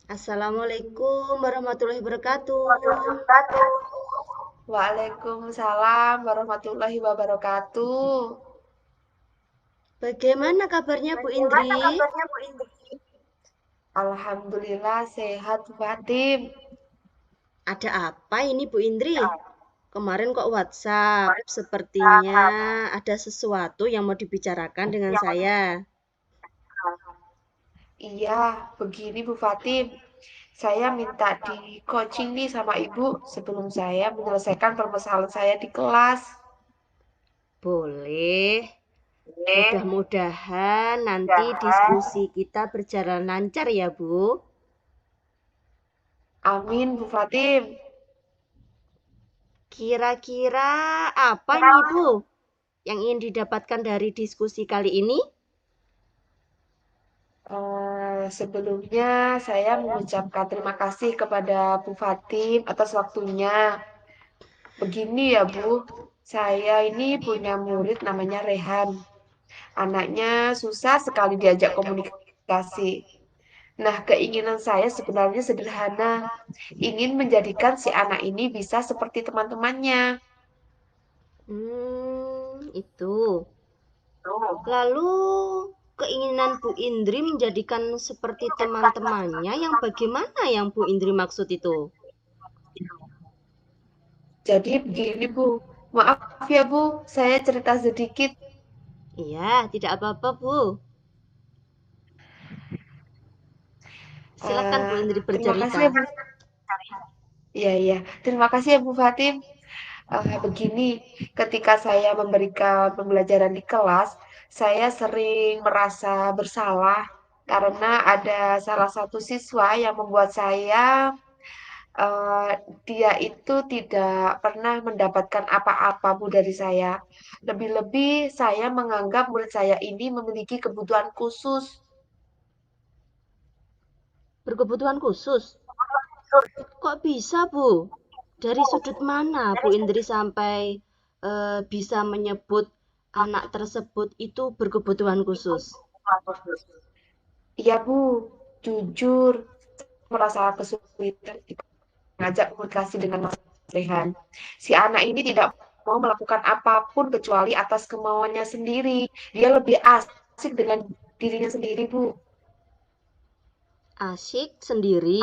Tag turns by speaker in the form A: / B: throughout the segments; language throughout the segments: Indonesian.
A: Assalamualaikum warahmatullahi wabarakatuh.
B: Waalaikumsalam warahmatullahi wabarakatuh.
A: Bagaimana kabarnya Bu Indri?
B: Alhamdulillah sehat Fatim.
A: Ada apa ini Bu Indri? Kemarin kok WhatsApp, sepertinya ada sesuatu yang mau dibicarakan dengan saya.
B: Iya, begini Bu Fatim. Saya minta di coaching nih sama Ibu sebelum saya menyelesaikan permasalahan saya di kelas.
A: Boleh, mudah-mudahan nanti diskusi kita berjalan lancar ya Bu.
B: Amin Bu Fatim.
A: Kira-kira apa nih Bu yang ingin didapatkan dari diskusi kali ini?
B: Sebelumnya saya mengucapkan terima kasih kepada Bu Fatim atas waktunya. Begini ya Bu, saya ini punya murid namanya Rehan. Anaknya susah sekali diajak komunikasi. Nah, keinginan saya sebenarnya sederhana, ingin menjadikan si anak ini bisa seperti teman-temannya.
A: Itu. Lalu keinginan Bu Indri menjadikan seperti teman-temannya yang bagaimana yang Bu Indri maksud itu?
B: Jadi begini Bu, maaf ya Bu, saya cerita sedikit.
A: Iya, tidak apa-apa Bu. Silakan Bu Indri
B: Terima kasih
A: bercerita.
B: ya Bu. Iya, iya. Terima kasih ya Bu Fatim. Begini, ketika saya memberikan pembelajaran di kelas, saya sering merasa bersalah karena ada salah satu siswa yang membuat saya, eh, dia itu tidak pernah mendapatkan apa-apa Bu dari saya. Lebih-lebih saya menganggap murid saya ini memiliki kebutuhan khusus.
A: Berkebutuhan khusus? Kok bisa Bu? Dari sudut mana Bu Indri sampai bisa menyebut anak tersebut itu berkebutuhan khusus?
B: Iya Bu, jujur merasa kesulitan mengajak komunikasi dengan Mas Rehan. Si anak ini tidak mau melakukan apapun kecuali atas kemauannya sendiri. Dia lebih asik dengan dirinya sendiri, Bu.
A: Asyik sendiri.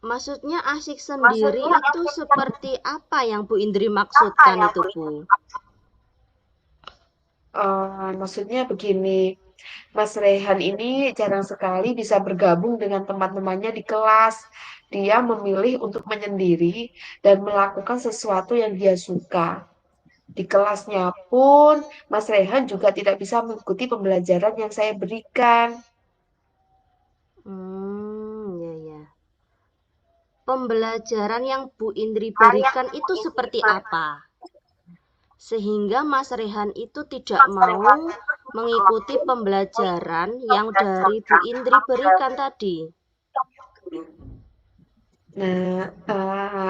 A: Maksudnya asyik sendiri itu seperti apa yang Bu Indri maksudkan itu, Bu?
B: Maksudnya begini, Mas Rehan ini jarang sekali bisa bergabung dengan teman-temannya di kelas. Dia memilih untuk menyendiri dan melakukan sesuatu yang dia suka. Di kelasnya pun, Mas Rehan juga tidak bisa mengikuti pembelajaran yang saya berikan.
A: Ya ya. Pembelajaran yang Bu Indri berikan itu seperti apa? Sehingga Mas Rehan itu tidak mau mengikuti pembelajaran yang dari Bu Indri berikan tadi.
B: Nah,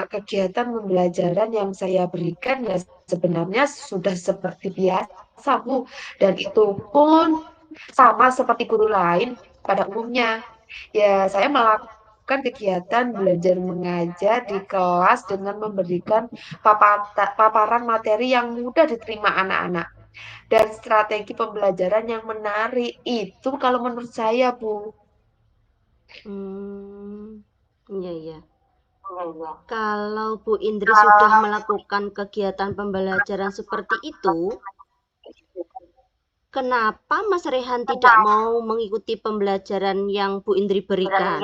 B: kegiatan pembelajaran yang saya berikan ya sebenarnya sudah seperti biasa, Bu. Dan itu pun sama seperti guru lain pada umumnya. Ya, saya melakukan kegiatan belajar mengajar di kelas dengan memberikan paparan materi yang mudah diterima anak-anak dan strategi pembelajaran yang menarik. Itu kalau menurut saya, Bu.
A: Hmm, iya ya. Kalau Bu Indri sudah melakukan kegiatan pembelajaran seperti itu, kenapa Mas Rehan tidak mau mengikuti pembelajaran yang Bu Indri berikan?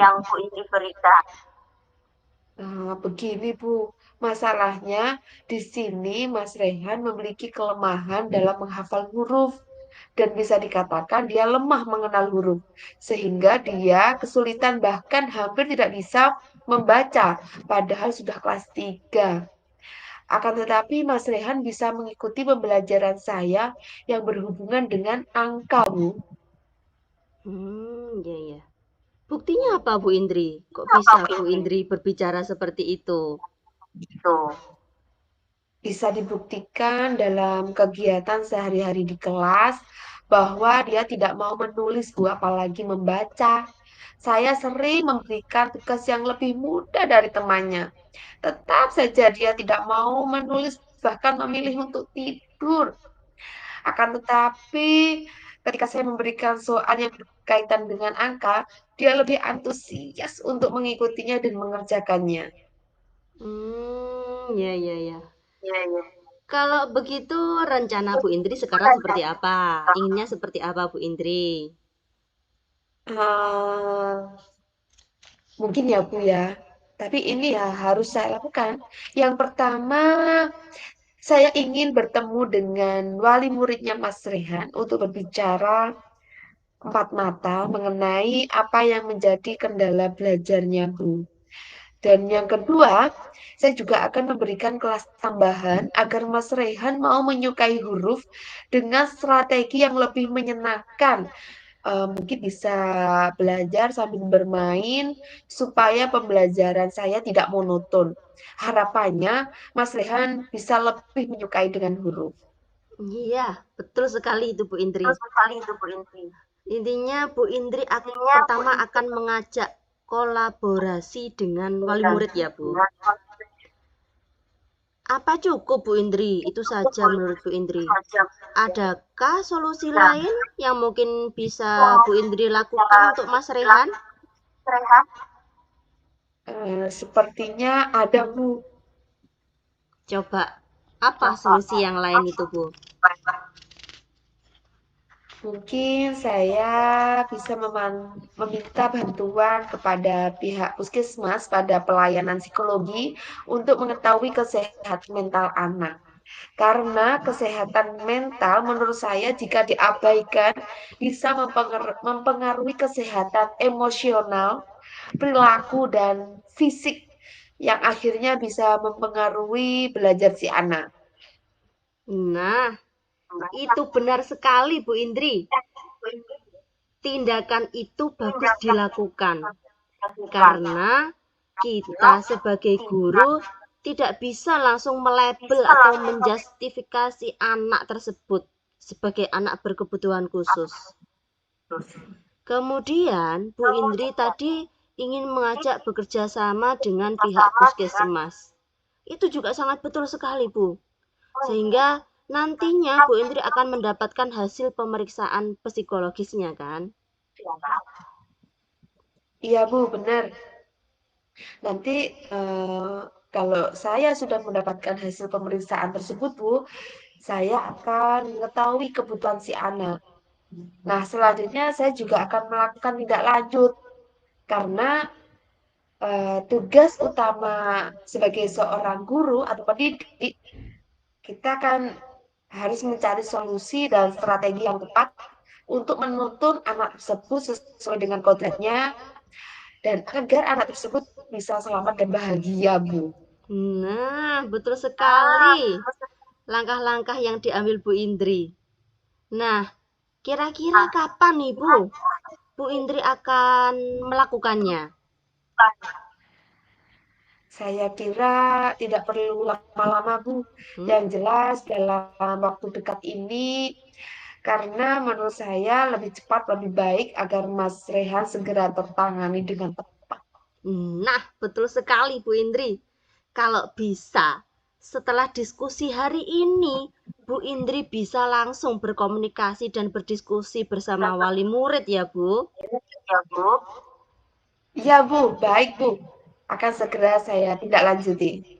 B: Begini Bu, masalahnya di sini Mas Rehan memiliki kelemahan dalam menghafal huruf dan bisa dikatakan dia lemah mengenal huruf sehingga dia kesulitan bahkan hampir tidak bisa membaca padahal sudah kelas 3. Akan tetapi Mas Rehan bisa mengikuti pembelajaran saya yang berhubungan dengan angka Bu.
A: Ya ya. Buktinya apa Bu Indri? Kok bisa Bu Indri berbicara seperti itu?
B: Bisa dibuktikan dalam kegiatan sehari-hari di kelas bahwa dia tidak mau menulis Bu, apalagi membaca. Saya sering memberikan tugas yang lebih mudah dari temannya. Tetap saja dia tidak mau menulis, bahkan memilih untuk tidur. Akan tetapi, ketika saya memberikan soal yang berkaitan dengan angka, dia lebih antusias untuk mengikutinya dan mengerjakannya.
A: Ya, ya, ya.
B: Ya, ya.
A: Kalau begitu, rencana Bu Indri sekarang seperti apa? Inginnya seperti apa, Bu Indri?
B: Eh, mungkin ya Bu ya, tapi ini ya harus saya lakukan. Yang pertama, saya ingin bertemu dengan wali muridnya Mas Rehan untuk berbicara empat mata mengenai apa yang menjadi kendala belajarnya Bu. Dan yang kedua, saya juga akan memberikan kelas tambahan agar Mas Rehan mau menyukai huruf dengan strategi yang lebih menyenangkan. Mungkin bisa belajar sambil bermain supaya pembelajaran saya tidak monoton. Harapannya Mas Rehan bisa lebih menyukai dengan huruf.
A: Iya, betul sekali itu Bu Indri.
B: Terus sekali itu Bu Indri.
A: Intinya Bu Indri
B: Intinya Bu
A: pertama
B: Indri
A: akan mengajak kolaborasi dengan wali murid ya Bu. Apa cukup Bu Indri? Itu saja menurut Bu Indri. Adakah solusi lain yang mungkin bisa Bu Indri lakukan untuk Mas Rehan?
B: Sepertinya ada Bu.
A: Coba, apa solusi yang lain itu Bu?
B: Mungkin saya bisa meminta bantuan kepada pihak puskesmas pada pelayanan psikologi untuk mengetahui kesehatan mental anak. Karena kesehatan mental menurut saya jika diabaikan bisa mempengaruhi kesehatan emosional, perilaku, dan fisik yang akhirnya bisa mempengaruhi belajar si anak.
A: Nah, itu benar sekali Bu Indri. Tindakan itu bagus dilakukan karena kita sebagai guru tidak bisa langsung melabel atau menjustifikasi anak tersebut sebagai anak berkebutuhan khusus. Kemudian, Bu Indri tadi ingin mengajak bekerja sama dengan pihak puskesmas. Itu juga sangat betul sekali, Bu. Sehingga nantinya Bu Indri akan mendapatkan hasil pemeriksaan psikologisnya, kan?
B: Iya Bu, benar. Nanti kalau saya sudah mendapatkan hasil pemeriksaan tersebut, Bu, saya akan mengetahui kebutuhan si anak. Nah, selanjutnya saya juga akan melakukan tindak lanjut karena tugas utama sebagai seorang guru atau pendidik, kita kan harus mencari solusi dan strategi yang tepat untuk menuntun anak tersebut sesuai dengan kodratnya dan agar anak tersebut bisa selamat dan bahagia, Bu.
A: Nah, betul sekali langkah-langkah yang diambil Bu Indri. Nah, kira-kira kapan nih Bu? Bu Indri akan melakukannya?
B: Saya kira tidak perlu lama-lama, Bu.
A: Hmm?
B: Yang jelas dalam waktu dekat ini, karena menurut saya lebih cepat, lebih baik agar Mas Rehan segera tertangani dengan tepat.
A: Nah, betul sekali Bu Indri. Kalau bisa, setelah diskusi hari ini, Bu Indri bisa langsung berkomunikasi dan berdiskusi bersama wali murid ya Bu.
B: Iya, Bu. Baik, Bu. Akan segera saya tindak lanjuti.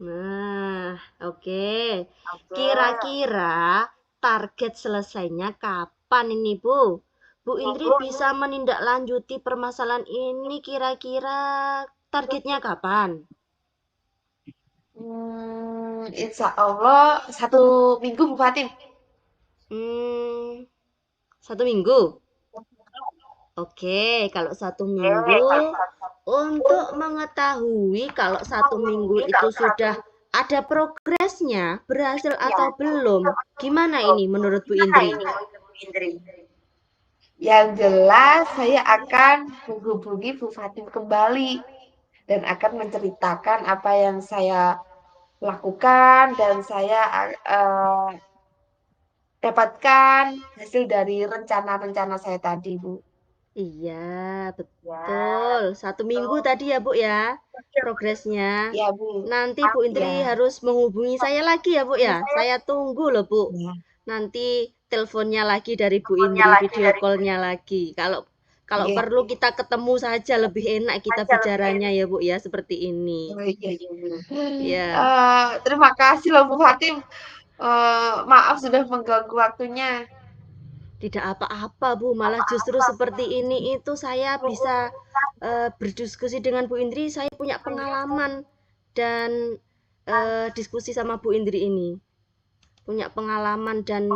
A: Nah, oke. Kira-kira target selesainya kapan ini, Bu? Bu Indri bisa menindaklanjuti permasalahan ini kira-kira targetnya kapan?
B: Insya Allah 1 minggu, Bu Fatin.
A: Hmm, 1 minggu. Oke, kalau 1 minggu, untuk mengetahui kalau 1 minggu itu sudah ada progresnya, berhasil atau belum, gimana ini menurut Bu Indri?
B: Yang jelas saya akan menghubungi Bu Fatin kembali dan akan menceritakan apa yang saya lakukan dan saya dapatkan hasil dari rencana-rencana saya tadi, Bu.
A: Iya,
B: Ya,
A: betul. 1 minggu
B: betul.
A: tadi ya, Bu ya, progresnya.
B: Ya, Bu.
A: Nanti Bu Indri
B: Ya,
A: harus menghubungi saya lagi ya, Bu ya. Saya tunggu loh, Bu.
B: ya.
A: Nanti teleponnya lagi dari Bu Indri, video call-nya lagi. Kalau kalau
B: Oke.
A: perlu kita ketemu saja lebih enak kita bicaranya ya, Bu ya, seperti ini.
B: Oh, iya, iya, iya.
A: Ya.
B: Terima kasih loh Bu Fatim. Maaf sudah mengganggu waktunya.
A: Tidak apa-apa, Bu. Malah justru seperti ini itu saya bisa berdiskusi dengan Bu Indri. Saya punya pengalaman dan diskusi sama Bu Indri ini. Punya pengalaman dan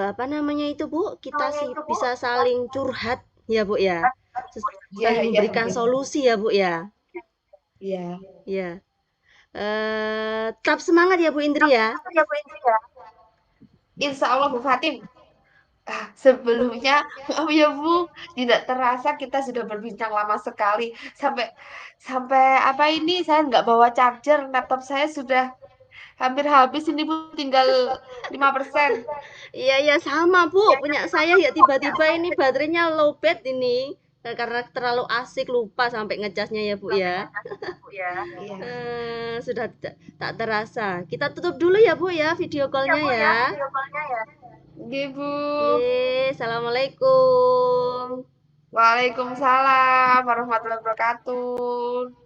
A: apa namanya itu, Bu? Kita sih bisa saling curhat ya, Bu ya.
B: Iya,
A: Saling
B: iya,
A: memberikan
B: iya.
A: solusi ya, Bu ya.
B: Iya.
A: Ya. Tetap semangat ya, Bu Indri ya.
B: Insya Allah Bu Fatim. Sebelumnya, maaf ya Bu, tidak terasa kita sudah berbincang lama sekali. Sampai sampai apa ini? Saya nggak bawa charger, laptop saya sudah hampir habis ini Bu, tinggal 5%.
A: Iya iya sama Bu, punya saya ya tiba-tiba ini baterainya lowbat ini. Karena terlalu asik lupa sampai ngecasnya ya Bu ya.
B: Iya.
A: Sudah tak terasa. Kita tutup dulu ya Bu ya video callnya ya.
B: Oke Bu.
A: Ye, assalamualaikum.
B: Waalaikumsalam warahmatullahi wabarakatuh.